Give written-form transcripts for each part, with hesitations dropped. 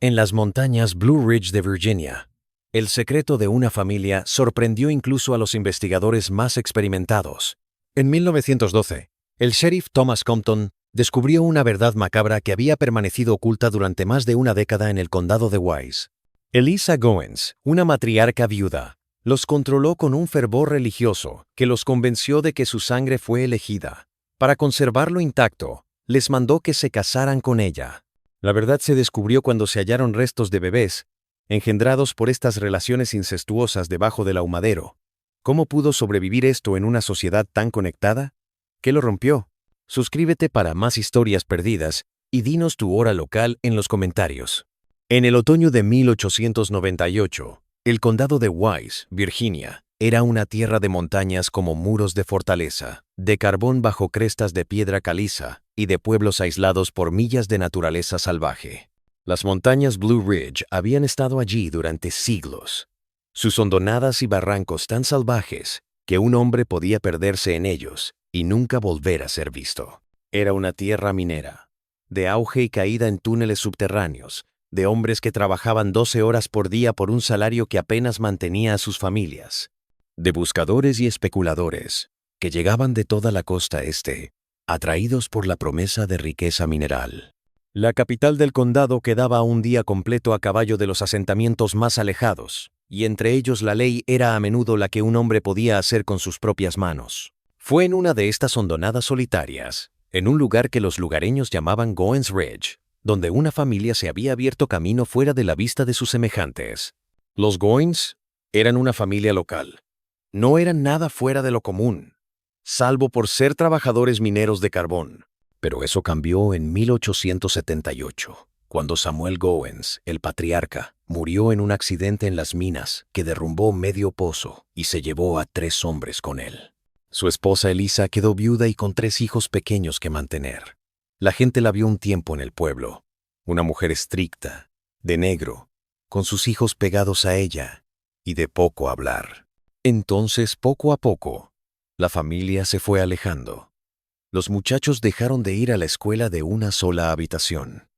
En las montañas Blue Ridge de Virginia, el secreto de una familia sorprendió incluso a los investigadores más experimentados. En 1912, el sheriff Thomas Compton descubrió una verdad macabra que había permanecido oculta durante más de una década en el condado de Wise. Eliza Goins, una matriarca viuda, los controló con un fervor religioso que los convenció de que su sangre fue elegida. Para conservarlo intacto, les mandó que se casaran con ella. La verdad se descubrió cuando se hallaron restos de bebés engendrados por estas relaciones incestuosas debajo del ahumadero. ¿Cómo pudo sobrevivir esto en una sociedad tan conectada? ¿Qué lo rompió? Suscríbete para más historias perdidas y dinos tu hora local en los comentarios. En el otoño de 1898, el condado de Wise, Virginia, era una tierra de montañas como muros de fortaleza, de carbón bajo crestas de piedra caliza y de pueblos aislados por millas de naturaleza salvaje. Las montañas Blue Ridge habían estado allí durante siglos. Sus hondonadas y barrancos tan salvajes que un hombre podía perderse en ellos y nunca volver a ser visto. Era una tierra minera, de auge y caída en túneles subterráneos, de hombres que trabajaban 12 horas por día por un salario que apenas mantenía a sus familias, de buscadores y especuladores que llegaban de toda la costa este, atraídos por la promesa de riqueza mineral. La capital del condado quedaba un día completo a caballo de los asentamientos más alejados, y entre ellos la ley era a menudo la que un hombre podía hacer con sus propias manos. Fue en una de estas hondonadas solitarias, en un lugar que los lugareños llamaban Goins Ridge, donde una familia se había abierto camino fuera de la vista de sus semejantes. Los Goins eran una familia local. No eran nada fuera de lo común, salvo por ser trabajadores mineros de carbón. Pero eso cambió en 1878, cuando Samuel Goins, el patriarca, murió en un accidente en las minas que derrumbó medio pozo y se llevó a 3 hombres con él. Su esposa Eliza quedó viuda y con 3 hijos pequeños que mantener. La gente la vio un tiempo en el pueblo, una mujer estricta, de negro, con sus hijos pegados a ella y de poco hablar. Entonces, poco a poco, la familia se fue alejando. Los muchachos dejaron de ir a la escuela de una sola habitación.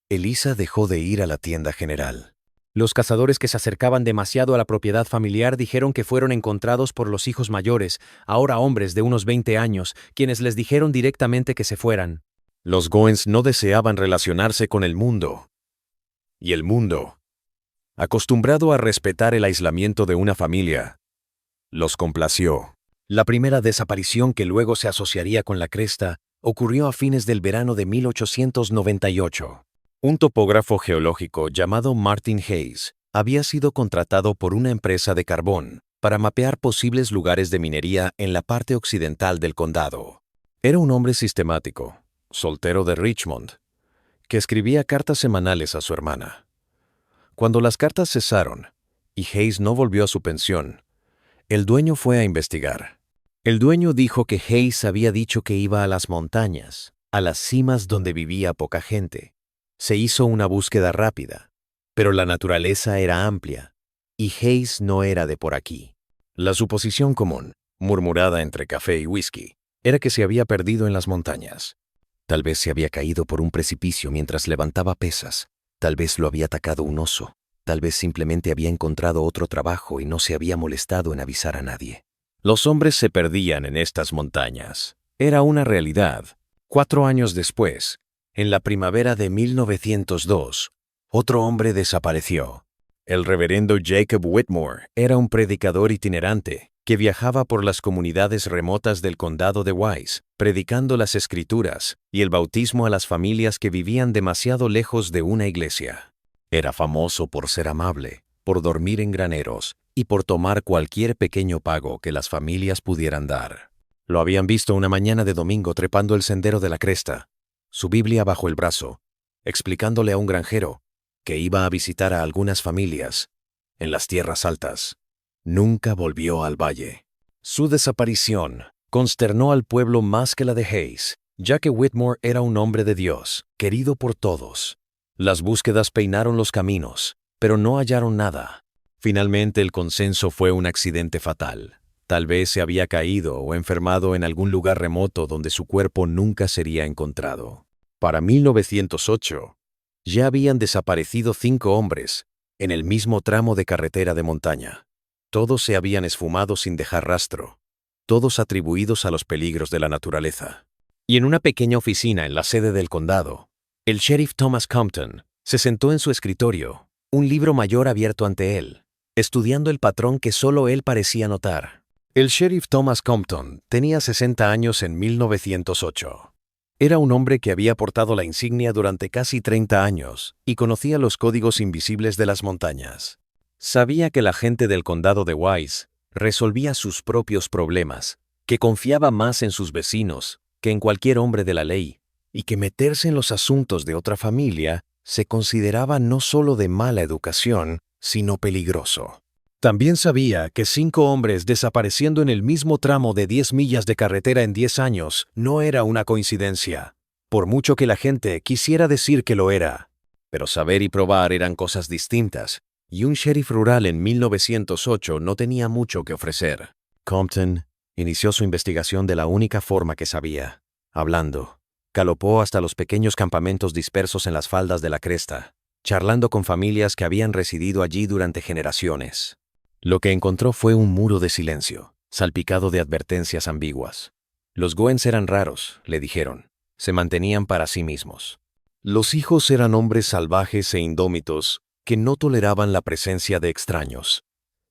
Eliza dejó de ir a la tienda general. Los cazadores que se acercaban demasiado a la propiedad familiar dijeron que fueron encontrados por los hijos mayores, ahora hombres de unos 20 años, quienes les dijeron directamente que se fueran. Los Goins no deseaban relacionarse con el mundo. Y el mundo, acostumbrado a respetar el aislamiento de una familia, los complació. La primera desaparición, que luego se asociaría con la cresta, ocurrió a fines del verano de 1898. Un topógrafo geológico llamado Martin Hayes había sido contratado por una empresa de carbón para mapear posibles lugares de minería en la parte occidental del condado. Era un hombre sistemático, soltero de Richmond, que escribía cartas semanales a su hermana. Cuando las cartas cesaron y Hayes no volvió a su pensión, el dueño fue a investigar. El dueño dijo que Hayes había dicho que iba a las montañas, a las cimas donde vivía poca gente. Se hizo una búsqueda rápida, pero la naturaleza era amplia, y Hayes no era de por aquí. La suposición común, murmurada entre café y whisky, era que se había perdido en las montañas. Tal vez se había caído por un precipicio mientras levantaba pesas, tal vez lo había atacado un oso, tal vez simplemente había encontrado otro trabajo y no se había molestado en avisar a nadie. Los hombres se perdían en estas montañas. Era una realidad. 4 años después, en la primavera de 1902, otro hombre desapareció. El reverendo Jacob Whitmore era un predicador itinerante que viajaba por las comunidades remotas del condado de Wise, predicando las escrituras y el bautismo a las familias que vivían demasiado lejos de una iglesia. Era famoso por ser amable, por dormir en graneros y por tomar cualquier pequeño pago que las familias pudieran dar. Lo habían visto una mañana de domingo trepando el sendero de la cresta, su Biblia bajo el brazo, explicándole a un granjero que iba a visitar a algunas familias en las tierras altas. Nunca volvió al valle. Su desaparición consternó al pueblo más que la de Hayes, ya que Whitmore era un hombre de Dios, querido por todos. Las búsquedas peinaron los caminos, pero no hallaron nada. Finalmente el consenso fue un accidente fatal. Tal vez se había caído o enfermado en algún lugar remoto donde su cuerpo nunca sería encontrado. Para 1908, Ya habían desaparecido 5 hombres, en el mismo tramo de carretera de montaña. Todos se habían esfumado sin dejar rastro, todos atribuidos a los peligros de la naturaleza. Y en una pequeña oficina en la sede del condado, el sheriff Thomas Compton se sentó en su escritorio, un libro mayor abierto ante él, estudiando el patrón que solo él parecía notar. El sheriff Thomas Compton tenía 60 años en 1908. Era un hombre que había portado la insignia durante casi 30 años y conocía los códigos invisibles de las montañas. Sabía que la gente del condado de Wise resolvía sus propios problemas, que confiaba más en sus vecinos que en cualquier hombre de la ley, y que meterse en los asuntos de otra familia se consideraba no solo de mala educación, sino peligroso. También sabía que 5 hombres desapareciendo en el mismo tramo de 10 millas de carretera en 10 años no era una coincidencia, por mucho que la gente quisiera decir que lo era. Pero saber y probar eran cosas distintas, y un sheriff rural en 1908 no tenía mucho que ofrecer. Compton inició su investigación de la única forma que sabía, hablando. Galopó hasta los pequeños campamentos dispersos en las faldas de la cresta, charlando con familias que habían residido allí durante generaciones. Lo que encontró fue un muro de silencio, salpicado de advertencias ambiguas. Los Goens eran raros, le dijeron. Se mantenían para sí mismos. Los hijos eran hombres salvajes e indómitos que no toleraban la presencia de extraños.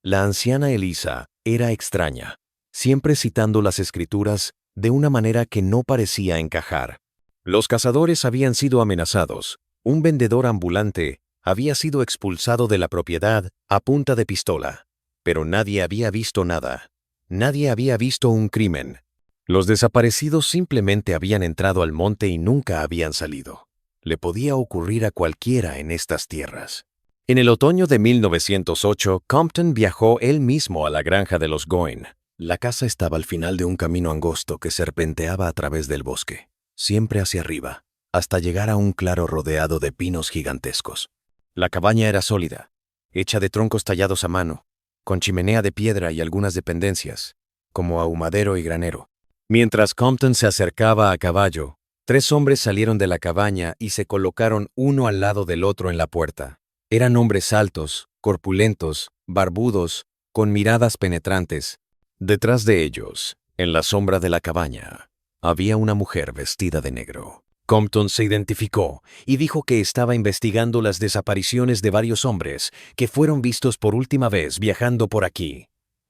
La anciana Elisa era extraña, siempre citando las escrituras de una manera que no parecía encajar. Los cazadores habían sido amenazados. Un vendedor ambulante había sido expulsado de la propiedad a punta de pistola. Pero nadie había visto nada. Nadie había visto un crimen. Los desaparecidos simplemente habían entrado al monte y nunca habían salido. Le podía ocurrir a cualquiera en estas tierras. En el otoño de 1908, Compton viajó él mismo a la granja de los Goen. La casa estaba al final de un camino angosto que serpenteaba a través del bosque, siempre hacia arriba, hasta llegar a un claro rodeado de pinos gigantescos. La cabaña era sólida, hecha de troncos tallados a mano, con chimenea de piedra y algunas dependencias, como ahumadero y granero. Mientras Compton se acercaba a caballo, 3 hombres salieron de la cabaña y se colocaron uno al lado del otro en la puerta. Eran hombres altos, corpulentos, barbudos, con miradas penetrantes. Detrás de ellos, en la sombra de la cabaña, había una mujer vestida de negro. Compton se identificó y dijo que estaba investigando las desapariciones de varios hombres que fueron vistos por última vez viajando por aquí.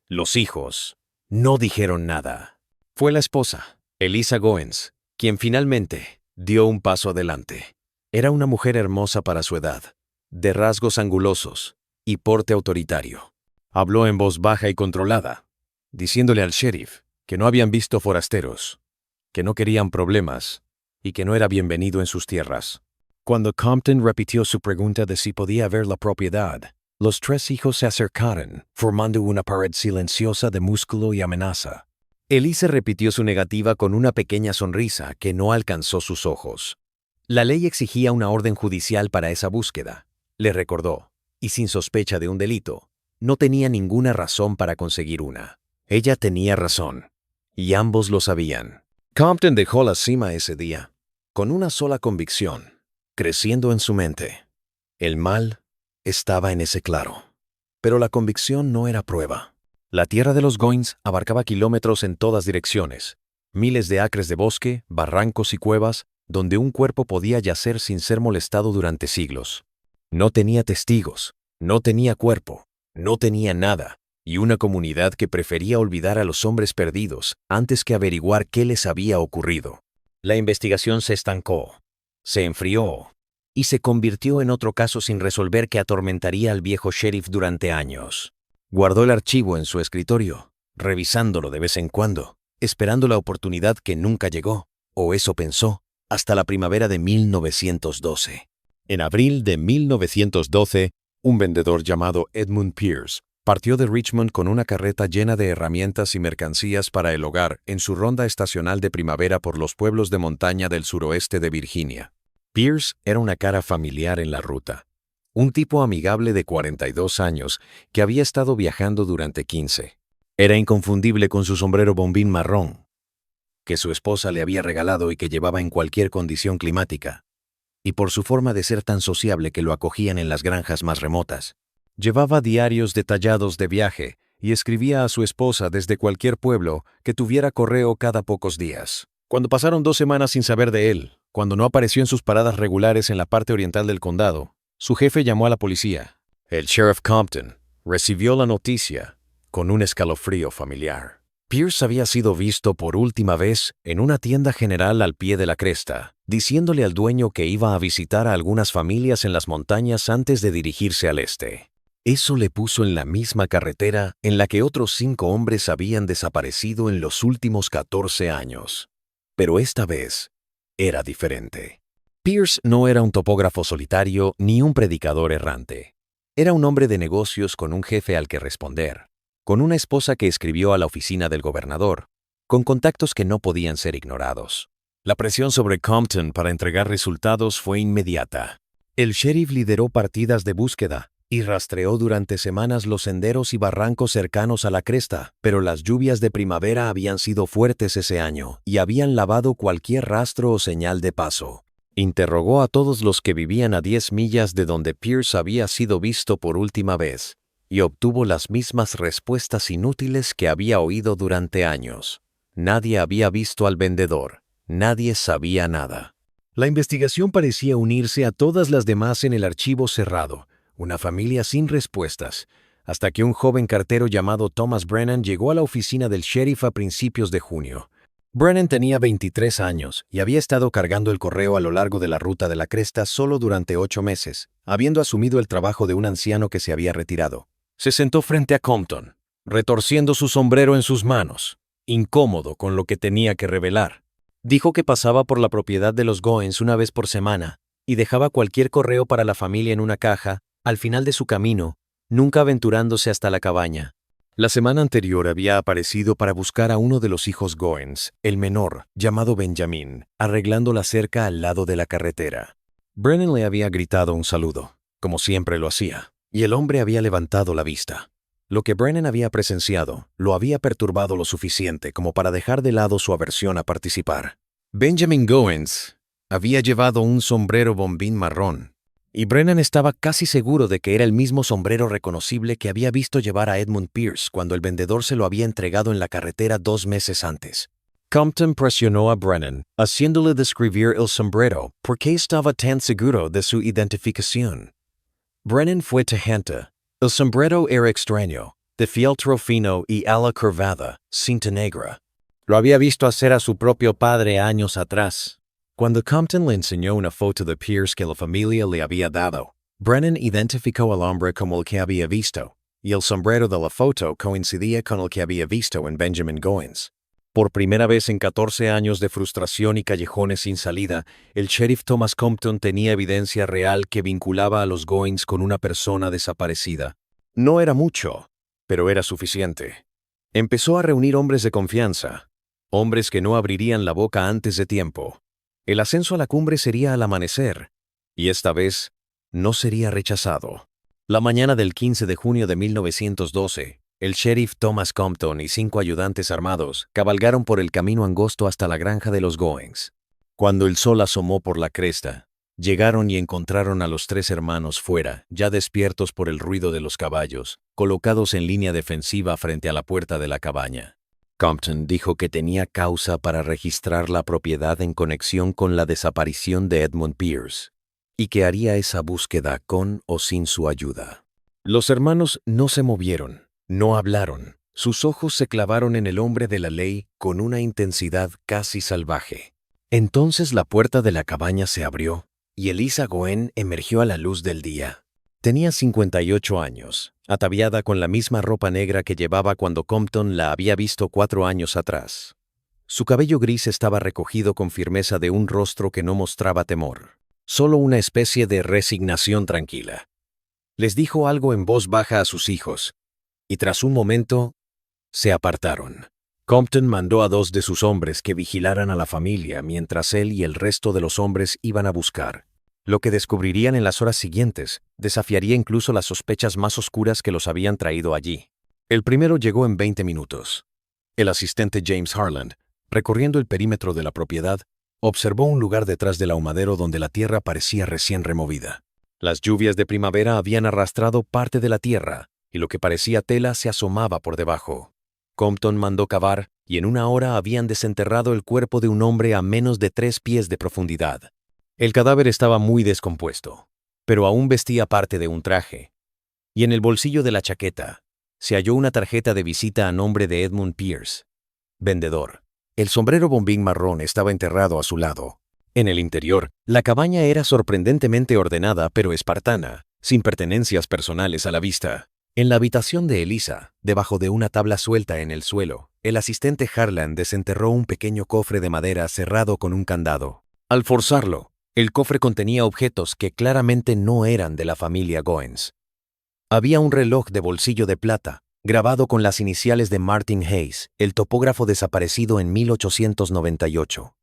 Los hijos no dijeron nada. Fue la esposa, Elisa Goens, quien finalmente dio un paso adelante. Era una mujer hermosa para su edad, de rasgos angulosos y porte autoritario. Habló en voz baja y controlada, diciéndole al sheriff que no habían visto forasteros, que no querían problemas y que no era bienvenido en sus tierras. Cuando Compton repitió su pregunta de si podía ver la propiedad, los 3 hijos se acercaron, formando una pared silenciosa de músculo y amenaza. Elisa repitió su negativa con una pequeña sonrisa que no alcanzó sus ojos. La ley exigía una orden judicial para esa búsqueda, le recordó, y sin sospecha de un delito, no tenía ninguna razón para conseguir una. Ella tenía razón, y ambos lo sabían. Compton dejó la cima ese día, con una sola convicción, creciendo en su mente. El mal estaba en ese claro. Pero la convicción no era prueba. La tierra de los Goins abarcaba kilómetros en todas direcciones, miles de acres de bosque, barrancos y cuevas, donde un cuerpo podía yacer sin ser molestado durante siglos. No tenía testigos, no tenía cuerpo, no tenía nada, y una comunidad que prefería olvidar a los hombres perdidos antes que averiguar qué les había ocurrido. La investigación se estancó, se enfrió, y se convirtió en otro caso sin resolver que atormentaría al viejo sheriff durante años. Guardó el archivo en su escritorio, revisándolo de vez en cuando, esperando la oportunidad que nunca llegó, o eso pensó, hasta la primavera de 1912. En abril de 1912, un vendedor llamado Edmund Pierce partió de Richmond con una carreta llena de herramientas y mercancías para el hogar en su ronda estacional de primavera por los pueblos de montaña del suroeste de Virginia. Pierce era una cara familiar en la ruta. Un tipo amigable de 42 años que había estado viajando durante 15. Era inconfundible con su sombrero bombín marrón, que su esposa le había regalado y que llevaba en cualquier condición climática, y por su forma de ser tan sociable que lo acogían en las granjas más remotas. Llevaba diarios detallados de viaje y escribía a su esposa desde cualquier pueblo que tuviera correo cada pocos días. Cuando pasaron 2 semanas sin saber de él, cuando no apareció en sus paradas regulares en la parte oriental del condado, su jefe llamó a la policía. El sheriff Compton recibió la noticia con un escalofrío familiar. Pierce había sido visto por última vez en una tienda general al pie de la cresta, diciéndole al dueño que iba a visitar a algunas familias en las montañas antes de dirigirse al este. Eso le puso en la misma carretera en la que otros 5 hombres habían desaparecido en los últimos 14 años. Pero esta vez era diferente. Pierce no era un topógrafo solitario ni un predicador errante. Era un hombre de negocios con un jefe al que responder, con una esposa que escribió a la oficina del gobernador, con contactos que no podían ser ignorados. La presión sobre Compton para entregar resultados fue inmediata. El sheriff lideró partidas de búsqueda y rastreó durante semanas los senderos y barrancos cercanos a la cresta, pero las lluvias de primavera habían sido fuertes ese año y habían lavado cualquier rastro o señal de paso. Interrogó a todos los que vivían a 10 millas de donde Pierce había sido visto por última vez y obtuvo las mismas respuestas inútiles que había oído durante años. Nadie había visto al vendedor, nadie sabía nada. La investigación parecía unirse a todas las demás en el archivo cerrado, una familia sin respuestas, hasta que un joven cartero llamado Thomas Brennan llegó a la oficina del sheriff a principios de junio. Brennan tenía 23 años y había estado cargando el correo a lo largo de la ruta de la cresta solo durante 8 meses, habiendo asumido el trabajo de un anciano que se había retirado. Se sentó frente a Compton, retorciendo su sombrero en sus manos, incómodo con lo que tenía que revelar. Dijo que pasaba por la propiedad de los Goins una vez por semana y dejaba cualquier correo para la familia en una caja al final de su camino, nunca aventurándose hasta la cabaña. La semana anterior había aparecido para buscar a uno de los hijos Goins, el menor, llamado Benjamin, arreglando la cerca al lado de la carretera. Brennan le había gritado un saludo, como siempre lo hacía, y el hombre había levantado la vista. Lo que Brennan había presenciado lo había perturbado lo suficiente como para dejar de lado su aversión a participar. Benjamin Goins había llevado un sombrero bombín marrón, y Brennan estaba casi seguro de que era el mismo sombrero reconocible que había visto llevar a Edmund Pierce cuando el vendedor se lo había entregado en la carretera 2 meses antes. Compton presionó a Brennan, haciéndole describir el sombrero porque estaba tan seguro de su identificación. Brennan fue tajante. El sombrero era extraño, de fieltro fino y ala curvada, cinta negra. Lo había visto hacer a su propio padre años atrás. Cuando Compton le enseñó una foto de Pierce que la familia le había dado, Brennan identificó al hombre como el que había visto, y el sombrero de la foto coincidía con el que había visto en Benjamin Goins. Por primera vez en 14 años de frustración y callejones sin salida, el sheriff Thomas Compton tenía evidencia real que vinculaba a los Goins con una persona desaparecida. No era mucho, pero era suficiente. Empezó a reunir hombres de confianza, hombres que no abrirían la boca antes de tiempo. El ascenso a la cumbre sería al amanecer, y esta vez no sería rechazado. La mañana del 15 de junio de 1912, el sheriff Thomas Compton y 5 ayudantes armados cabalgaron por el camino angosto hasta la granja de los Goins. Cuando el sol asomó por la cresta, llegaron y encontraron a los 3 hermanos fuera, ya despiertos por el ruido de los caballos, colocados en línea defensiva frente a la puerta de la cabaña. Compton dijo que tenía causa para registrar la propiedad en conexión con la desaparición de Edmund Pierce, y que haría esa búsqueda con o sin su ayuda. Los hermanos no se movieron, no hablaron. Sus ojos se clavaron en el hombre de la ley con una intensidad casi salvaje. Entonces la puerta de la cabaña se abrió, y Eliza Goen emergió a la luz del día. Tenía 58 años, ataviada con la misma ropa negra que llevaba cuando Compton la había visto 4 años atrás. Su cabello gris estaba recogido con firmeza de un rostro que no mostraba temor, solo una especie de resignación tranquila. Les dijo algo en voz baja a sus hijos, y tras un momento, se apartaron. Compton mandó a 2 de sus hombres que vigilaran a la familia mientras él y el resto de los hombres iban a buscar. Lo que descubrirían en las horas siguientes desafiaría incluso las sospechas más oscuras que los habían traído allí. El primero llegó en 20 minutos. El asistente James Harland, recorriendo el perímetro de la propiedad, Observó un lugar detrás del ahumadero donde la tierra parecía recién removida. Las lluvias de primavera habían arrastrado parte de la tierra, y lo que parecía tela se asomaba por debajo. Compton mandó cavar, y en una hora habían desenterrado el cuerpo de un hombre a menos de 3 pies de profundidad. El cadáver estaba muy descompuesto, pero aún vestía parte de un traje. Y en el bolsillo de la chaqueta se halló una tarjeta de visita a nombre de Edmund Pierce, vendedor. El sombrero bombín marrón estaba enterrado a su lado. En el interior, la cabaña era sorprendentemente ordenada pero espartana, sin pertenencias personales a la vista. En la habitación de Elisa, debajo de una tabla suelta en el suelo, el asistente Harlan desenterró un pequeño cofre de madera cerrado con un candado. Al forzarlo, el cofre contenía objetos que claramente no eran de la familia Goens. Había un reloj de bolsillo de plata, grabado con las iniciales de Martin Hayes, el topógrafo desaparecido en 1898.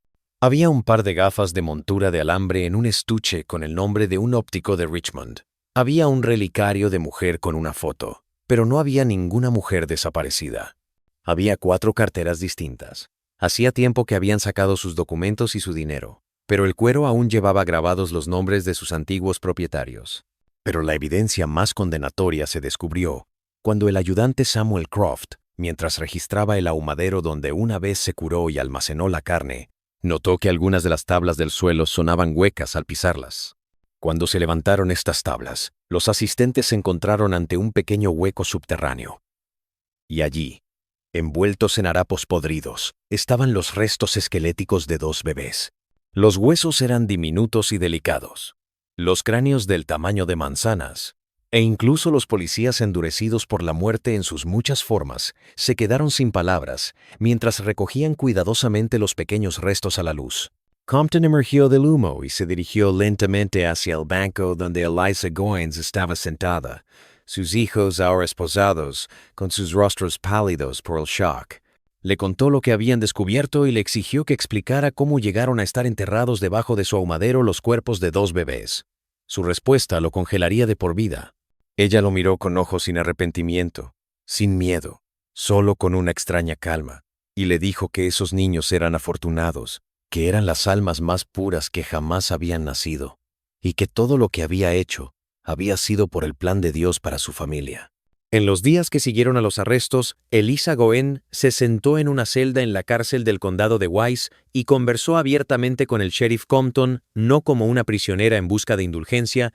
Había un par de gafas de montura de alambre en un estuche con el nombre de un óptico de Richmond. Había un relicario de mujer con una foto, pero no había ninguna mujer desaparecida. Había 4 carteras distintas. Hacía tiempo que habían sacado sus documentos y su dinero, pero el cuero aún llevaba grabados los nombres de sus antiguos propietarios. Pero la evidencia más condenatoria se descubrió cuando el ayudante Samuel Croft, mientras registraba el ahumadero donde una vez se curó y almacenó la carne, notó que algunas de las tablas del suelo sonaban huecas al pisarlas. Cuando se levantaron estas tablas, los asistentes se encontraron ante un pequeño hueco subterráneo. Y allí, envueltos en harapos podridos, estaban los restos esqueléticos de 2 bebés. Los huesos eran diminutos y delicados, los cráneos del tamaño de manzanas, e incluso los policías endurecidos por la muerte en sus muchas formas se quedaron sin palabras mientras recogían cuidadosamente los pequeños restos a la luz. Compton emergió del humo y se dirigió lentamente hacia el banco donde Eliza Goins estaba sentada, sus hijos ahora esposados, con sus rostros pálidos por el shock. Le contó lo que habían descubierto y le exigió que explicara cómo llegaron a estar enterrados debajo de su ahumadero los cuerpos de 2 bebés. Su respuesta lo congelaría de por vida. Ella lo miró con ojos sin arrepentimiento, sin miedo, solo con una extraña calma, y le dijo que esos niños eran afortunados, que eran las almas más puras que jamás habían nacido, y que todo lo que había hecho había sido por el plan de Dios para su familia. En los días que siguieron a los arrestos, Eliza Goen se sentó en una celda en la cárcel del condado de Wise y conversó abiertamente con el sheriff Compton, no como una prisionera en busca de indulgencia,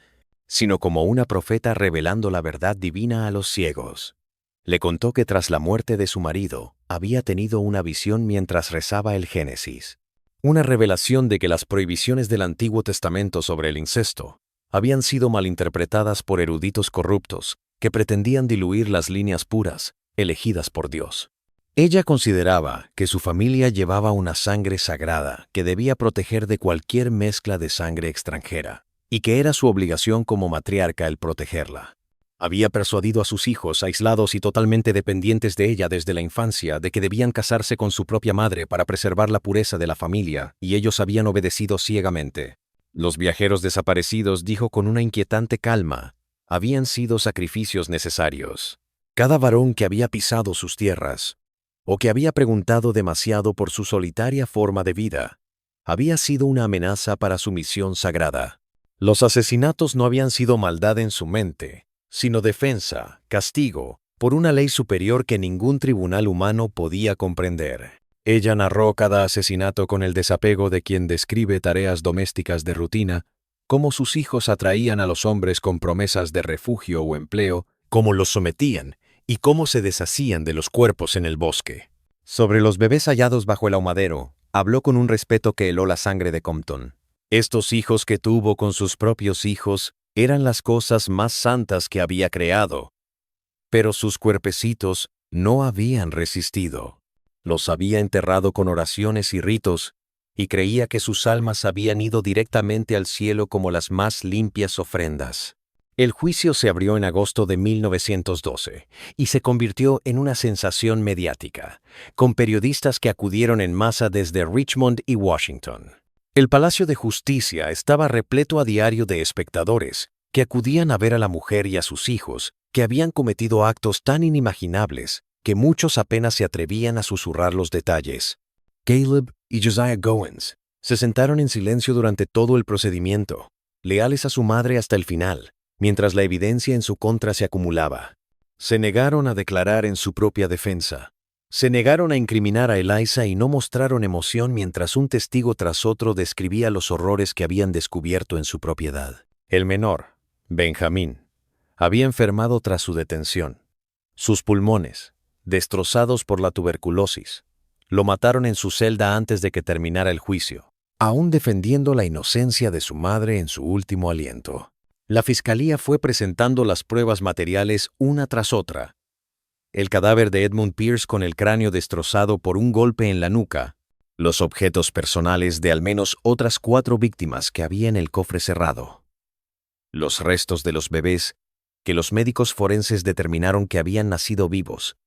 sino como una profeta revelando la verdad divina a los ciegos. Le contó que tras la muerte de su marido, había tenido una visión mientras rezaba el Génesis. Una revelación de que las prohibiciones del Antiguo Testamento sobre el incesto habían sido malinterpretadas por eruditos corruptos que pretendían diluir las líneas puras, elegidas por Dios. Ella consideraba que su familia llevaba una sangre sagrada que debía proteger de cualquier mezcla de sangre extranjera, y que era su obligación como matriarca el protegerla. Había persuadido a sus hijos, aislados y totalmente dependientes de ella desde la infancia, de que debían casarse con su propia madre para preservar la pureza de la familia, y ellos habían obedecido ciegamente. Los viajeros desaparecidos, dijo con una inquietante calma, habían sido sacrificios necesarios. Cada varón que había pisado sus tierras, o que había preguntado demasiado por su solitaria forma de vida, había sido una amenaza para su misión sagrada. Los asesinatos no habían sido maldad en su mente, sino defensa, castigo, por una ley superior que ningún tribunal humano podía comprender. Ella narró cada asesinato con el desapego de quien describe tareas domésticas de rutina, cómo sus hijos atraían a los hombres con promesas de refugio o empleo, cómo los sometían y cómo se deshacían de los cuerpos en el bosque. Sobre los bebés hallados bajo el ahumadero, habló con un respeto que heló la sangre de Compton. Estos hijos que tuvo con sus propios hijos eran las cosas más santas que había creado, pero sus cuerpecitos no habían resistido. Los había enterrado con oraciones y ritos, y creía que sus almas habían ido directamente al cielo como las más limpias ofrendas. El juicio se abrió en agosto de 1912 y se convirtió en una sensación mediática, con periodistas que acudieron en masa desde Richmond y Washington. El Palacio de Justicia estaba repleto a diario de espectadores que acudían a ver a la mujer y a sus hijos que habían cometido actos tan inimaginables que muchos apenas se atrevían a susurrar los detalles. Caleb y Josiah Goins Se sentaron en silencio durante todo el procedimiento, leales a su madre hasta el final, mientras la evidencia en su contra se acumulaba. Se negaron a declarar en su propia defensa. Se negaron a incriminar a Eliza y no mostraron emoción mientras un testigo tras otro describía los horrores que habían descubierto en su propiedad. El menor, Benjamín, había enfermado tras su detención. Sus pulmones, destrozados por la tuberculosis, lo mataron en su celda antes de que terminara el juicio, aún defendiendo la inocencia de su madre en su último aliento. La fiscalía fue presentando las pruebas materiales una tras otra. El cadáver de Edmund Pierce con el cráneo destrozado por un golpe en la nuca, los objetos personales de al menos otras 4 víctimas que había en el cofre cerrado, los restos de los bebés que los médicos forenses determinaron que habían nacido vivos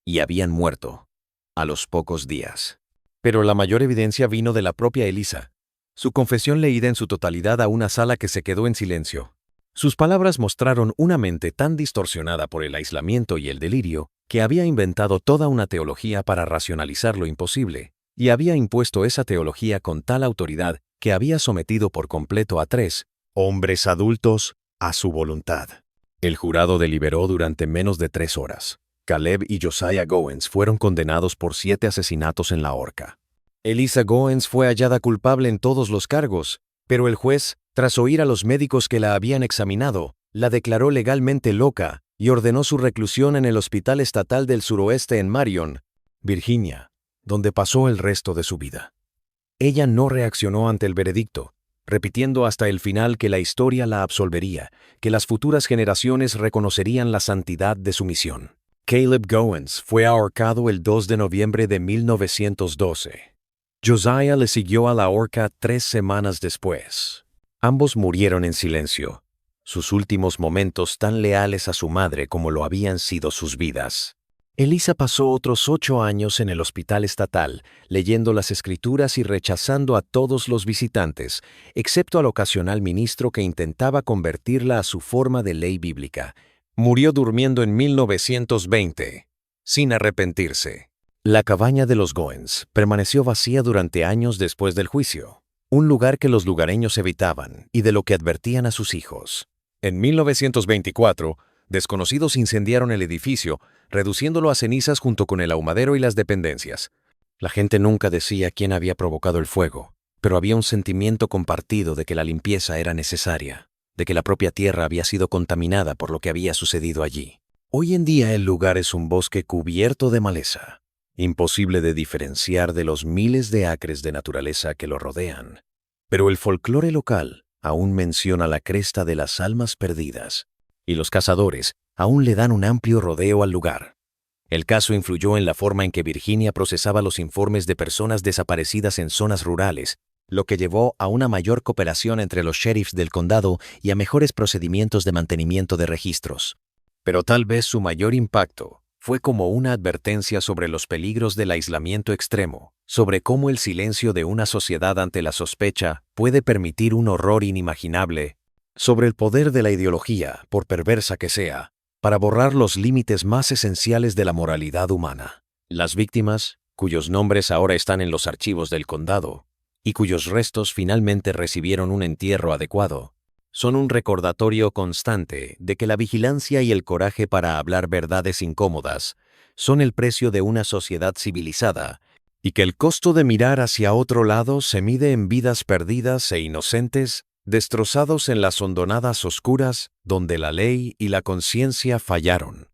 y habían muerto a los pocos días. Pero la mayor evidencia vino de la propia Eliza, su confesión leída en su totalidad a una sala que se quedó en silencio. Sus palabras mostraron una mente tan distorsionada por el aislamiento y el delirio que había inventado toda una teología para racionalizar lo imposible, y había impuesto esa teología con tal autoridad que había sometido por completo a 3 hombres adultos a su voluntad. El jurado deliberó durante menos de 3 horas. Caleb y Josiah Goins fueron condenados por 7 asesinatos en la horca. Eliza Goins fue hallada culpable en todos los cargos, pero el juez, tras oír a los médicos que la habían examinado, la declaró legalmente loca y ordenó su reclusión en el Hospital Estatal del Suroeste en Marion, Virginia, donde pasó el resto de su vida. Ella no reaccionó ante el veredicto, repitiendo hasta el final que la historia la absolvería, que las futuras generaciones reconocerían la santidad de su misión. Caleb Goins fue ahorcado el 2 de noviembre de 1912. Josiah le siguió a la horca 3 semanas después. Ambos murieron en silencio, sus últimos momentos tan leales a su madre como lo habían sido sus vidas. Eliza pasó otros 8 años en el hospital estatal, leyendo las escrituras y rechazando a todos los visitantes, excepto al ocasional ministro que intentaba convertirla a su forma de ley bíblica. Murió durmiendo en 1920, sin arrepentirse. La cabaña de los Goins permaneció vacía durante años después del juicio, un lugar que los lugareños evitaban y de lo que advertían a sus hijos. En 1924, desconocidos incendiaron el edificio, reduciéndolo a cenizas junto con el ahumadero y las dependencias. La gente nunca decía quién había provocado el fuego, pero había un sentimiento compartido de que la limpieza era necesaria, de que la propia tierra había sido contaminada por lo que había sucedido allí. Hoy en día el lugar es un bosque cubierto de maleza, imposible de diferenciar de los miles de acres de naturaleza que lo rodean. Pero el folclore local aún menciona la cresta de las almas perdidas, y los cazadores aún le dan un amplio rodeo al lugar. El caso influyó en la forma en que Virginia procesaba los informes de personas desaparecidas en zonas rurales, lo que llevó a una mayor cooperación entre los sheriffs del condado y a mejores procedimientos de mantenimiento de registros. Pero tal vez su mayor impacto fue como una advertencia sobre los peligros del aislamiento extremo, sobre cómo el silencio de una sociedad ante la sospecha puede permitir un horror inimaginable, sobre el poder de la ideología, por perversa que sea, para borrar los límites más esenciales de la moralidad humana. Las víctimas, cuyos nombres ahora están en los archivos del condado, y cuyos restos finalmente recibieron un entierro adecuado, son un recordatorio constante de que la vigilancia y el coraje para hablar verdades incómodas son el precio de una sociedad civilizada, y que el costo de mirar hacia otro lado se mide en vidas perdidas e inocentes, destrozados en las hondonadas oscuras donde la ley y la conciencia fallaron.